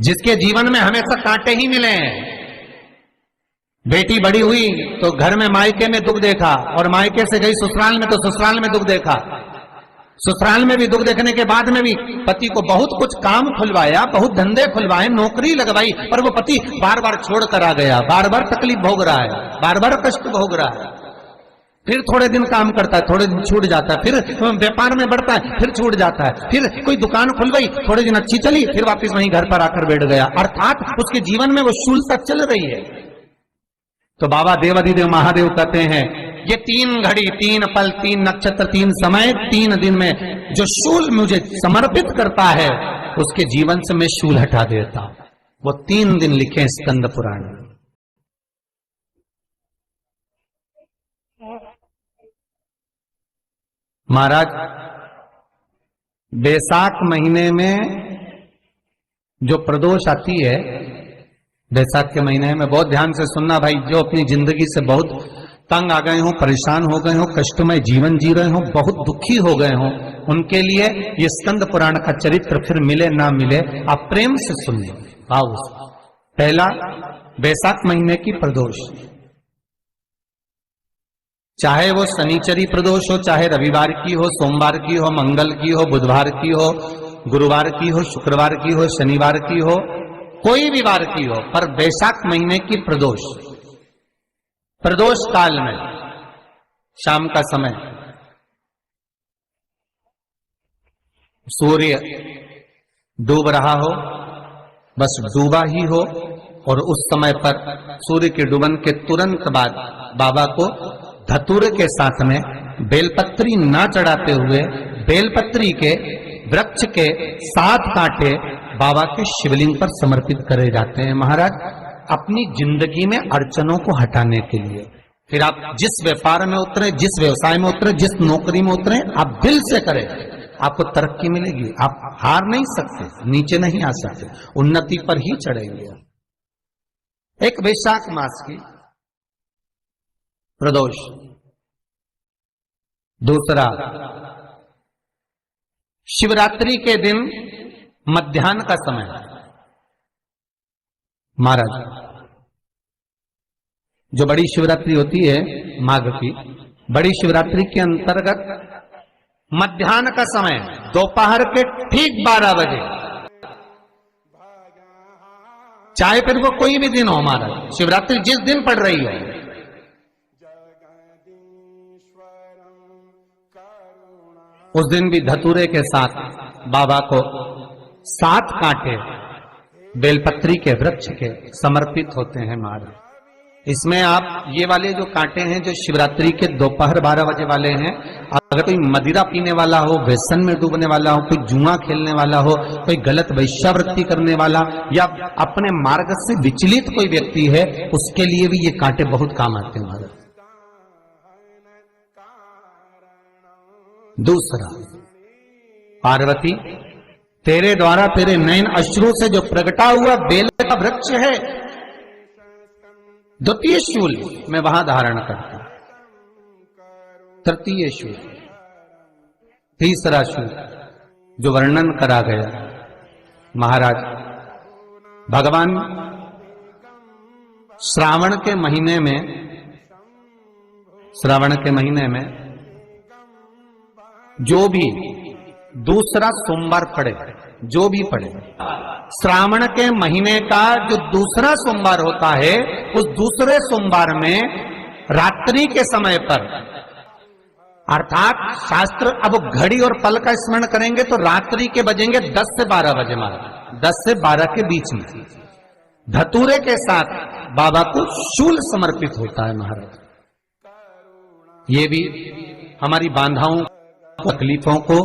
जिसके जीवन में हमेशा कांटे ही मिले हैं। बेटी बड़ी हुई तो घर में मायके में दुख देखा, और मायके से गई ससुराल में तो ससुराल में दुख देखा। ससुराल में भी दुख देखने के बाद में भी पति को बहुत कुछ काम खुलवाया, बहुत धंधे खुलवाए, नौकरी लगवाई, पर वो पति बार बार छोड़ कर आ गया, बार बार तकलीफ भोग रहा है, बार बार कष्ट भोग रहा है। फिर थोड़े दिन काम करता है, थोड़े दिन छूट जाता है, फिर व्यापार में बढ़ता है, फिर छूट जाता है, फिर कोई दुकान खुल गई, थोड़े दिन अच्छी चली, फिर वापस वहीं घर पर आकर बैठ गया। अर्थात उसके जीवन में वो शूलता चल रही है। तो बाबा देवाधिदेव महादेव कहते हैं, ये 3 घड़ी 3 पल 3 नक्षत्र 3 समय 3 दिन में जो शूल मुझे समर्पित करता है, उसके जीवन से मैं शूल हटा देता हूं। वो 3 दिन लिखे स्कंद पुराण में। महाराज, बैसाख महीने में जो प्रदोष आती है, बैसाख के महीने में बहुत ध्यान से सुनना भाई, जो अपनी जिंदगी से बहुत तंग आ गए हो, परेशान हो गए हो, कष्टमय जीवन जी रहे हो, बहुत दुखी हो गए हो, उनके लिए ये स्कंद पुराण का चरित्र फिर मिले ना मिले, आप प्रेम से सुन लो। आओ, पहला बैसाख महीने की प्रदोष, चाहे वो शनिचरी प्रदोष हो, चाहे रविवार की हो, सोमवार की हो, मंगल की हो, बुधवार की हो, गुरुवार की हो, शुक्रवार की हो, शनिवार की हो, कोई भी वार की हो, पर बैसाख महीने की प्रदोष, प्रदोष काल में शाम का समय सूर्य डूब रहा हो, बस डूबा ही हो, और उस समय पर सूर्य के डूबन के तुरंत बाद बाबा को धतूरे के साथ में बेलपत्री ना चढ़ाते हुए बेलपत्री के वृक्ष के 7 कांटे बाबा के शिवलिंग पर समर्पित करे जाते हैं महाराज, अपनी जिंदगी में अड़चनों को हटाने के लिए। फिर आप जिस व्यापार में उतरे, जिस व्यवसाय में उतरे, जिस नौकरी में उतरे, आप दिल से करें, आपको तरक्की मिलेगी। आप हार नहीं सकते, नीचे नहीं आ सकते, उन्नति पर ही चढ़ेंगे। एक वैशाख मास की प्रदोष, दूसरा शिवरात्रि के दिन मध्याह्न का समय। महाराज, जो बड़ी शिवरात्रि होती है माघ की, बड़ी शिवरात्रि के अंतर्गत मध्याह्न का समय, दोपहर के ठीक 12 बजे, चाहे फिर वो कोई भी दिन हो महाराज, शिवरात्रि जिस दिन पड़ रही है, उस दिन भी धतूरे के साथ बाबा को 7 कांटे बेलपत्री के वृक्ष के समर्पित होते हैं महाराज। इसमें आप ये वाले जो कांटे हैं, जो शिवरात्रि के दोपहर 12 बजे वाले हैं, अगर कोई मदिरा पीने वाला हो, व्यसन में डूबने वाला हो, कोई जुआ खेलने वाला हो, कोई गलत वैश्यावृत्ति करने वाला, या अपने मार्ग से विचलित कोई व्यक्ति है, उसके लिए भी ये कांटे बहुत काम आते हैं महाराज। दूसरा, पार्वती, तेरे द्वारा तेरे नयन अश्रु से जो प्रगटा हुआ बेल का वृक्ष है, द्वितीय शूल मैं वहां धारण करता, तृतीय शूल, तीसरा शूल जो वर्णन करा गया महाराज। भगवान श्रावण के महीने में जो भी दूसरा सोमवार पड़े, जो भी पड़े, श्रावण के महीने का जो दूसरा सोमवार होता है, उस दूसरे सोमवार में रात्रि के समय पर, अर्थात शास्त्र अब घड़ी और पल का स्मरण करेंगे तो रात्रि के बजेंगे 10 से 12 बजे महाराज, 10 से 12 के बीच में धतूरे के साथ बाबा को शूल समर्पित होता है महाराज। ये भी हमारी बांधाओं, तकलीफों को,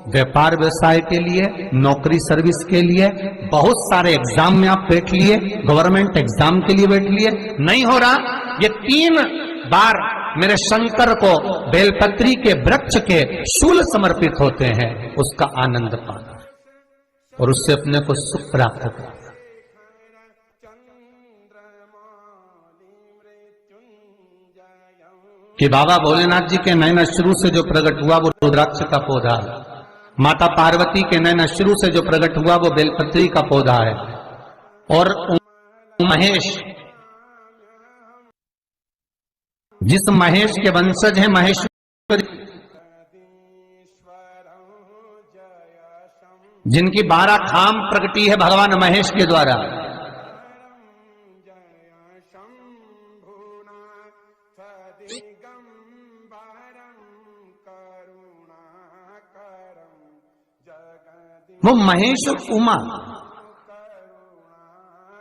व्यापार व्यवसाय के लिए, नौकरी सर्विस के लिए, बहुत सारे एग्जाम में आप बैठ लिए, गवर्नमेंट एग्जाम के लिए बैठ लिए, नहीं हो रहा, ये 3 बार मेरे शंकर को बेलपत्री के वृक्ष के शूल समर्पित होते हैं, उसका आनंद पाना और उससे अपने को सुख प्राप्त करना। कि बाबा भोलेनाथ जी के नयन अश्रु से जो प्रकट हुआ वो रुद्राक्ष का पौधा है, माता पार्वती के नयन अश्रु से जो प्रकट हुआ वो बेलपत्री का पौधा है, और महेश, जिस महेश के वंशज है महेश्वर, जिनकी 12 खाम प्रगटी है भगवान महेश के द्वारा, वो महेश और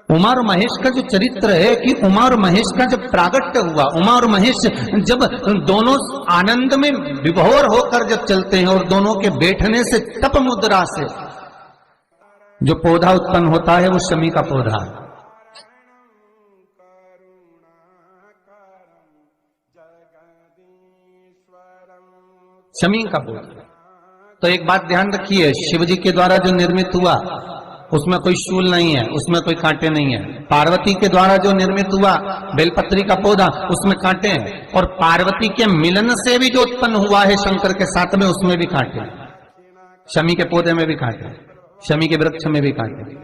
उमा और महेश का जो चरित्र है कि उमा और महेश का जब प्रागट्य हुआ, उमा और महेश जब दोनों आनंद में विभोर होकर जब चलते हैं और दोनों के बैठने से तप मुद्रा से जो पौधा उत्पन्न होता है वो शमी का पौधा है। शमी का पौधा। तो एक बात ध्यान रखिए, शिव जी के द्वारा जो निर्मित हुआ उसमें कोई शूल नहीं है, उसमें कोई कांटे नहीं है। पार्वती के द्वारा जो निर्मित हुआ बेलपत्री का पौधा, उसमें कांटे हैं। और पार्वती के मिलन से भी जो उत्पन्न हुआ है शंकर के साथ में, उसमें भी कांटे हैं। शमी के पौधे में भी कांटे, शमी के वृक्ष में भी कांटे।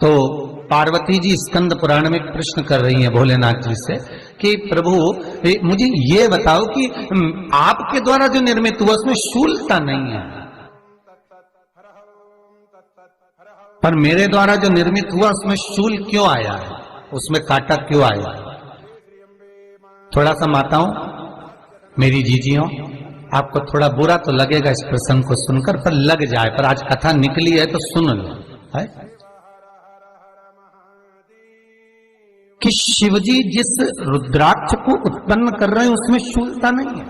तो पार्वती जी स्कंद पुराण में प्रश्न कर रही हैं भोलेनाथ जी से कि प्रभु मुझे ये बताओ कि आपके द्वारा जो निर्मित हुआ उसमें शूलता नहीं है, पर मेरे द्वारा जो निर्मित हुआ उसमें शूल क्यों आया है, उसमें कांटा क्यों आया है? थोड़ा सा माताओं, मेरी जीजियों, आपको थोड़ा बुरा तो लगेगा इस प्रसंग को सुनकर, पर लग जाए, पर आज कथा निकली है तो सुन लो है कि शिवजी जिस रुद्राक्ष को उत्पन्न कर रहे हैं उसमें शूलता नहीं है,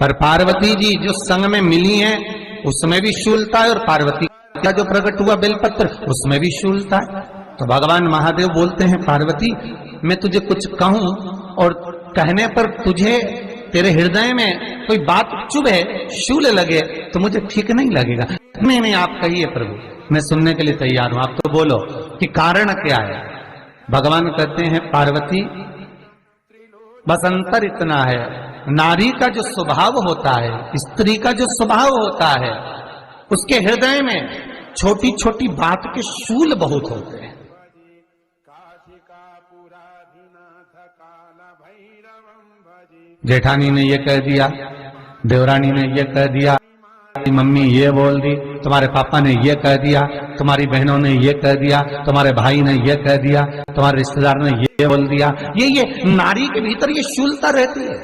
पर पार्वती जी जो संग में मिली हैं उसमें भी शूलता है, और पार्वती का जो प्रकट हुआ बेलपत्र उसमें भी शूलता है। तो भगवान महादेव बोलते हैं पार्वती, मैं तुझे कुछ कहूं और कहने पर तुझे तेरे हृदय में कोई बात चुभे, शूल लगे तो मुझे ठीक नहीं लगेगा। नहीं, आप कहिए प्रभु, मैं सुनने के लिए तैयार हूं, आप तो बोलो कि कारण क्या है। भगवान कहते हैं पार्वती, बस अंतर इतना है, नारी का जो स्वभाव होता है, स्त्री का जो स्वभाव होता है, उसके हृदय में छोटी छोटी बात के शूल बहुत होते हैं। जेठानी ने ये कह दिया, देवरानी ने ये कह दिया, मम्मी ये बोल दी, तुम्हारे पापा ने ये कह दिया, तुम्हारी बहनों ने ये कह दिया, तुम्हारे भाई ने ये कह दिया, तुम्हारे रिश्तेदार ने ये बोल दिया। ये नारी के भीतर ये शूलता रहती है।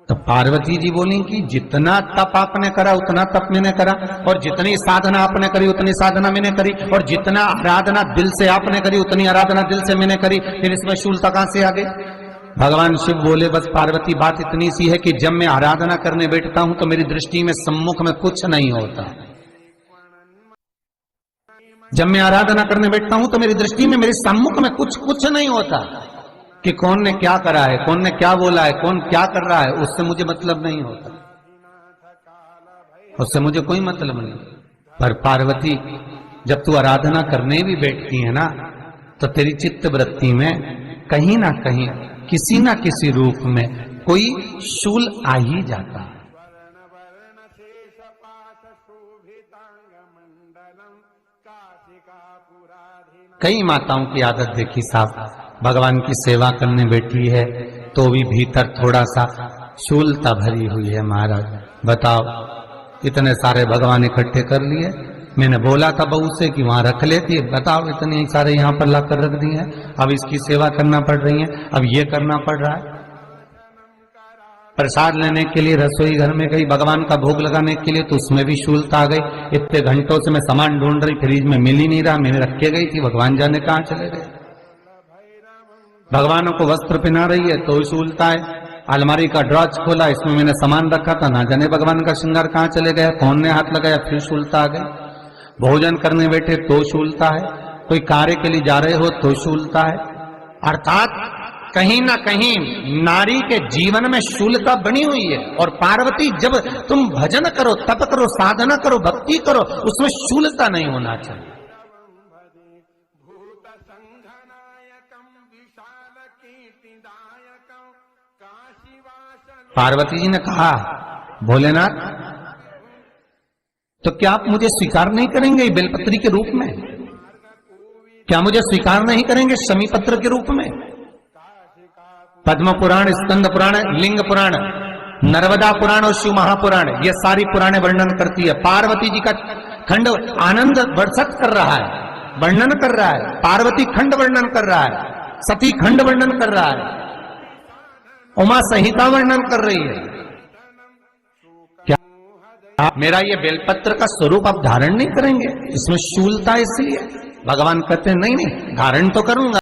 तो पार्वती जी बोली कि जितना तप आपने करा उतना तप मैंने करा, और जितनी साधना आपने करी उतनी साधना मैंने करी, और जितना आराधना दिल से आपने करी उतनी आराधना दिल से मैंने करी, फिर इसमें शूलता कहां से आ गई? भगवान शिव बोले, बस पार्वती बात इतनी सी है कि जब मैं आराधना करने बैठता हूं तो मेरी दृष्टि में सम्मुख में कुछ नहीं होता। जब मैं आराधना करने बैठता हूं तो मेरी दृष्टि में मेरे सम्मुख में कुछ नहीं होता कि कौन ने क्या करा है, कौन ने क्या बोला है, कौन क्या कर रहा है, उससे मुझे मतलब नहीं होता, उससे मुझे कोई मतलब नहीं। पर पार्वती, जब तू आराधना करने भी बैठती है ना, तो तेरी चित्त वृत्ति में कहीं ना कहीं किसी ना किसी रूप में कोई शूल आ ही जाता है। कई माताओं की आदत देखी साहब, भगवान की सेवा करने बैठी है तो भी भीतर थोड़ा सा शूलता भरी हुई है। महाराज बताओ, इतने सारे भगवान इकट्ठे कर लिए, मैंने बोला था बहू से कि वहां रख लेती, बताओ इतने सारे यहाँ पर लाकर रख दिए हैं, अब इसकी सेवा करना पड़ रही है, अब ये करना पड़ रहा है। प्रसाद लेने के लिए रसोई घर में गई, भगवान का भोग लगाने के लिए, तो उसमें भी शूलता आ गई। इतने घंटों से मैं सामान ढूंढ रही, फ्रिज में मिल ही नहीं रहा, मैंने रख के गई थी, भगवान जाने कहाँ चले गए। भगवानों को वस्त्र पहना रही है तो शूलता है। अलमारी का ड्रॉज खोला, इसमें मैंने सामान रखा था, ना जाने भगवान का श्रृंगार कहाँ चले गया, कौन ने हाथ लगाया, फिर शूलता आ गई। भोजन करने बैठे तो शूलता है, कोई कार्य के लिए जा रहे हो तो शूलता है। अर्थात कहीं ना कहीं नारी के जीवन में शूलता बनी हुई है। और पार्वती, जब तुम भजन करो, तप करो, साधना करो, भक्ति करो, उसमें शूलता नहीं होना चाहिए। पार्वती जी ने कहा, भोलेनाथ तो क्या आप मुझे स्वीकार नहीं करेंगे बेलपत्री के रूप में? क्या मुझे स्वीकार नहीं करेंगे शमी पत्र के रूप में? पद्म पुराण, स्कंद पुराण, लिंग पुराण, नर्मदा पुराण और शिव महापुराण, ये सारी पुराणे वर्णन करती है। पार्वती जी का खंड आनंद वर्षक कर रहा है, वर्णन कर रहा है। पार्वती खंड वर्णन कर रहा है, सती खंड वर्णन कर रहा है, उमा संहिता वर्णन कर रही है। क्या मेरा ये बेलपत्र का स्वरूप आप धारण नहीं करेंगे? इसमें शूलता इसलिए भगवान कहते हैं नहीं नहीं, धारण तो करूंगा।